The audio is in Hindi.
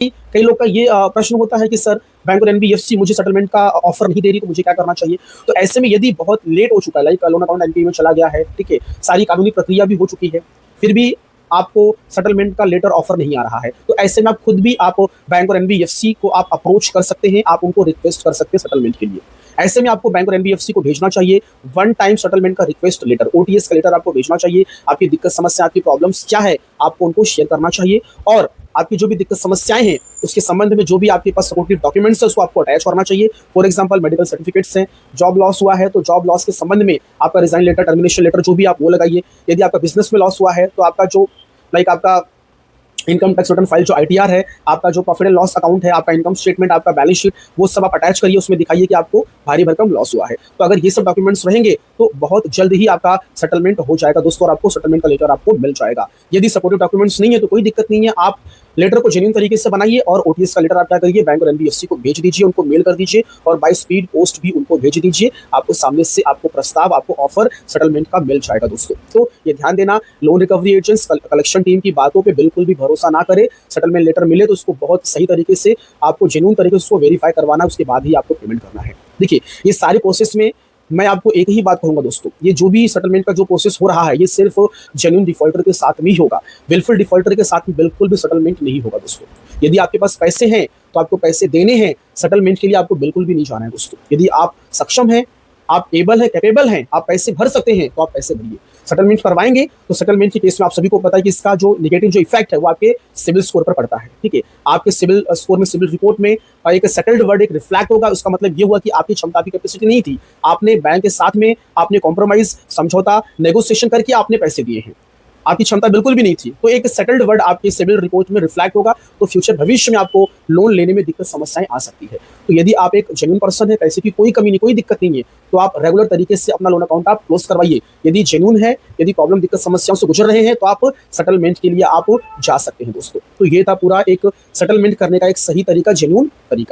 कई लोग का ये प्रश्न होता है कि सर बैंक और एनबीएफसी मुझे सेटलमेंट का ऑफर नहीं दे रही, तो मुझे क्या करना चाहिए? तो ऐसे में यदि बहुत लेट हो चुका है, लाइक लोन अकाउंट एनपीए में चला गया है, ठीक है, सारी कानूनी प्रक्रिया भी हो चुकी है, फिर भी आपको सेटलमेंट का लेटर ऑफर नहीं आ रहा है, तो ऐसे में आप खुद भी आप बैंक और एनबीएफसी को आप अप्रोच कर सकते हैं, आप उनको रिक्वेस्ट कर सकते हैं सेटलमेंट के लिए। ऐसे में आपको बैंक और एनबीएफसी को भेजना चाहिए वन टाइम सेटलमेंट का रिक्वेस्ट लेटर, ओटीएस का लेटर आपको भेजना चाहिए। आपकी दिक्कत समस्या, आपकी प्रॉब्लम्स क्या है, आपको उनको शेयर करना चाहिए और आपकी जो भी दिक्कत समस्याएं हैं उसके संबंध में जो भी आपके पास सपोर्टिव डॉक्यूमेंट्स है उसको आपको अटैच करना चाहिए। फॉर एग्जांपल मेडिकल सर्टिफिकेट्स हैं, जॉब लॉस हुआ है तो जॉब लॉस के संबंध में आपका रिजाइन लेटर, टर्मिनेशन लेटर जो भी आप वो लगाइए। यदि आपका बिजनेस में लॉस हुआ है तो आपका जो लाइक आपका इनकम टैक्स रिटर्न फाइल जो आईटीआर है, आपका जो प्रॉफिट एंड लॉस अकाउंट है, आपका इनकम स्टेटमेंट, आपका बैलेंस शीट, वो सब आप अटैच करिए, उसमें दिखाइए कि आपको भारी भरकम लॉस हुआ है। तो अगर ये सब डॉक्यूमेंट्स रहेंगे तो बहुत जल्द ही आपका सेटलमेंट हो जाएगा दोस्तों और आपको सेटलमेंट का लेटर आपको मिल जाएगा। यदि सपोर्टिव डॉक्यूमेंट्स नहीं है तो कोई दिक्कत नहीं है, आप लेटर को जेन्युइन तरीके से बनाइए और ओटीएस का लेटर आप क्या करिए, बैंक और एनबीएफसी को भेज दीजिए, उनको मेल कर दीजिए और बाय स्पीड पोस्ट भी उनको भेज दीजिए। आपको सामने से आपको प्रस्ताव, आपको ऑफर सेटलमेंट का मिल जाएगा दोस्तों। तो ये ध्यान देना, loan recovery agents, collection team की बातों पे बिल्कुल भी भरोसा ना करें। सेटलमेंट लेटर मिले तो उसको बहुत सही तरीके से आपको जेन्युइन तरीके से उसको वेरीफाई करवाना है, उसके बाद ही आपको पेमेंट करना है। देखिए, ये सारे प्रोसेस में मैं आपको एक ही बात कहूंगा दोस्तों, ये जो भी सेटलमेंट का जो प्रोसेस हो रहा है ये सिर्फ जेन्युइन डिफॉल्टर के साथ में ही होगा, विलफुल डिफॉल्टर के साथ में बिल्कुल भी सेटलमेंट नहीं होगा दोस्तों। यदि आपके पास पैसे हैं तो आपको पैसे देने हैं, सेटलमेंट के लिए आपको बिल्कुल भी नहीं जाना है दोस्तों। यदि आप सक्षम हैं, आप एबल है, कैपेबल हैं, आप पैसे भर सकते हैं तो आप पैसे भरिए। सेटलमेंट करवाएंगे तो सेटलमेंट के केस में आप सभी को पता है कि इसका जो नेगेटिव जो इफेक्ट है वो आपके सिविल स्कोर पर पड़ता है, ठीक है। आपके सिविल स्कोर में, सिविल रिपोर्ट में एक सेटल्ड वर्ड एक रिफ्लेक्ट होगा। उसका मतलब ये हुआ कि आपकी क्षमता, आपकी कैपेसिटी नहीं थी, आपने बैंक के साथ में आपने कॉम्प्रोमाइज, समझौता, नेगोशिएशन करके आपने पैसे दिए हैं, आपकी क्षमता बिल्कुल भी नहीं थी, तो एक सेटल्ड वर्ड आपके सिविल रिपोर्ट में रिफ्लेक्ट होगा। तो फ्यूचर भविष्य में आपको लोन लेने में दिक्कत समस्याएं आ सकती है। तो यदि आप एक जेन्युइन पर्सन है, पैसे की कोई कमी नहीं, कोई दिक्कत नहीं है, तो आप रेगुलर तरीके से अपना लोन अकाउंट आप क्लोज करवाइए। यदि जेन्युइन है, यदि प्रॉब्लम, दिक्कत, समस्याओं से गुजर रहे हैं तो आप सेटलमेंट के लिए आप जा सकते हैं दोस्तों। तो ये था पूरा एक सेटलमेंट करने का एक सही तरीका, जेन्युइन तरीका।